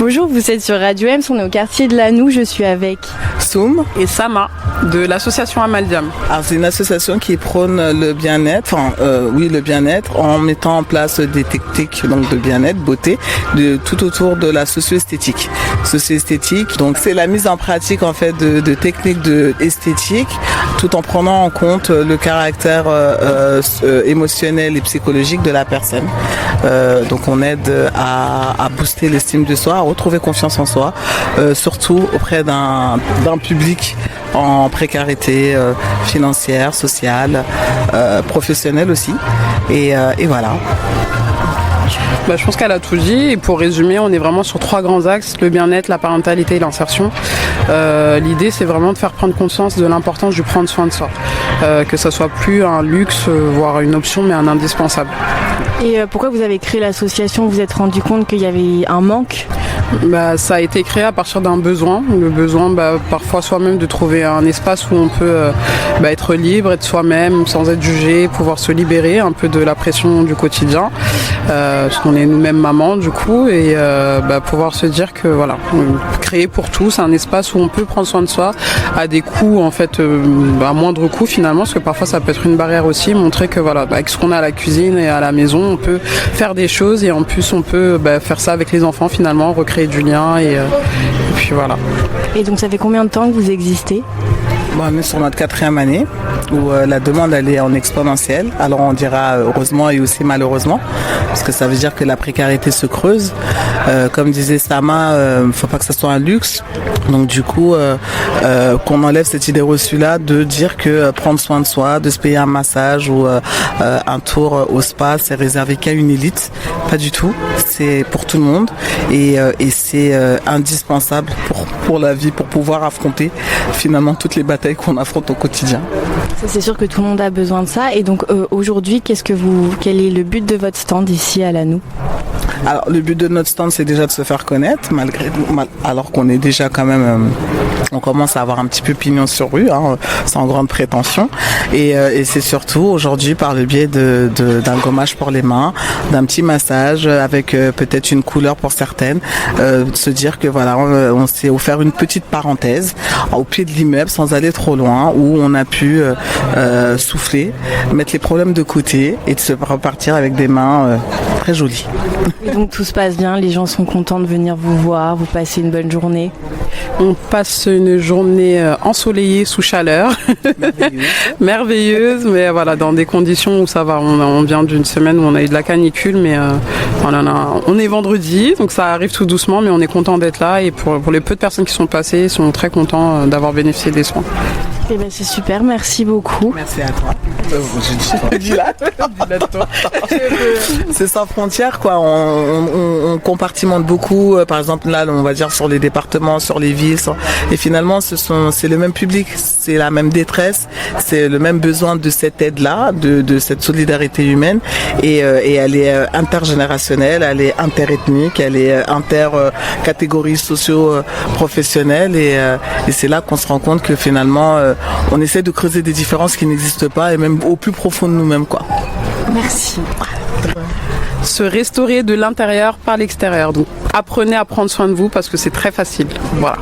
Bonjour, vous êtes sur Radio Ems, on est au quartier de Lannou, je suis avec Soum et Sama de l'association Amaldiam. Alors c'est une association qui prône le bien-être, le bien-être en mettant en place des techniques donc de bien-être, beauté, tout autour de la socio-esthétique. Socio-esthétique, donc c'est la mise en pratique en fait de techniques de esthétique, tout en prenant en compte le caractère émotionnel et psychologique de la personne. Donc on aide à booster l'estime de soi, à retrouver confiance en soi, surtout auprès d'un public en précarité financière, sociale, professionnelle aussi. Et voilà. Je pense qu'elle a tout dit, et pour résumer, on est vraiment sur 3 grands axes: le bien-être, la parentalité et l'insertion. L'idée, c'est vraiment de faire prendre conscience de l'importance du prendre soin de soi, que ça soit plus un luxe, voire une option, mais un indispensable. Et pourquoi vous avez créé l'association? Vous vous êtes rendu compte qu'il y avait un manque? Ça a été créé à partir d'un besoin. Le besoin, parfois soi-même, de trouver un espace où on peut être libre, être soi-même, sans être jugé, pouvoir se libérer un peu de la pression du quotidien. Parce qu'on est nous-mêmes mamans du coup, et pouvoir se dire que voilà, créer pour tous un espace où on peut prendre soin de soi à des coûts en fait, à moindre coût finalement, parce que parfois ça peut être une barrière aussi, montrer que voilà, avec ce qu'on a à la cuisine et à la maison, on peut faire des choses, et en plus on peut faire ça avec les enfants finalement, recréer du lien, et puis voilà. Et donc ça fait combien de temps que vous existez? On est sur notre 4e année où la demande elle est en exponentielle. Alors on dira heureusement et aussi malheureusement, parce que ça veut dire que la précarité se creuse. Comme disait Sama, faut pas que ça soit un luxe. Donc du coup, qu'on enlève cette idée reçue-là de dire que prendre soin de soi, de se payer un massage ou un tour au spa, c'est réservé qu'à une élite. Pas du tout. C'est pour tout le monde, et c'est indispensable pour la vie, pour pouvoir affronter finalement toutes les batailles qu'on affronte au quotidien. C'est sûr que tout le monde a besoin de ça. Et donc aujourd'hui, quel est le but de votre stand ici à Lannou? Alors le but de notre stand, c'est déjà de se faire connaître, alors qu'on est déjà quand même, on commence à avoir un petit peu pignon sur rue, sans grande prétention. Et c'est surtout aujourd'hui par le biais d'un gommage pour les mains, d'un petit massage avec peut-être une couleur pour certaines, se dire que voilà, on s'est offert une petite parenthèse au pied de l'immeuble sans aller trop loin, où on a pu souffler, mettre les problèmes de côté et de se repartir avec des mains très jolies. Et donc tout se passe bien, les gens sont contents de venir vous voir, vous passez une bonne journée? On passe une journée ensoleillée sous chaleur, merveilleuse, mais voilà, dans des conditions où ça va. On vient d'une semaine où on a eu de la canicule, mais on est vendredi, donc ça arrive tout doucement, mais on est content d'être là, et pour les peu de personnes qui sont passées, ils sont très contents d'avoir bénéficié des soins. C'est super, merci beaucoup. Merci à toi. C'est sans frontières quoi. On compartimente beaucoup. Par exemple là, on va dire sur les départements, sur les villes, et finalement c'est le même public, c'est la même détresse, c'est le même besoin de cette aide-là, de cette solidarité humaine, et elle est intergénérationnelle, elle est interethnique, elle est intercatégorie socio-professionnelle, et c'est là qu'on se rend compte que finalement on essaie de creuser des différences qui n'existent pas, et même au plus profond de nous-mêmes quoi. Merci. Se restaurer de l'intérieur par l'extérieur. Donc apprenez à prendre soin de vous, parce que c'est très facile. Voilà.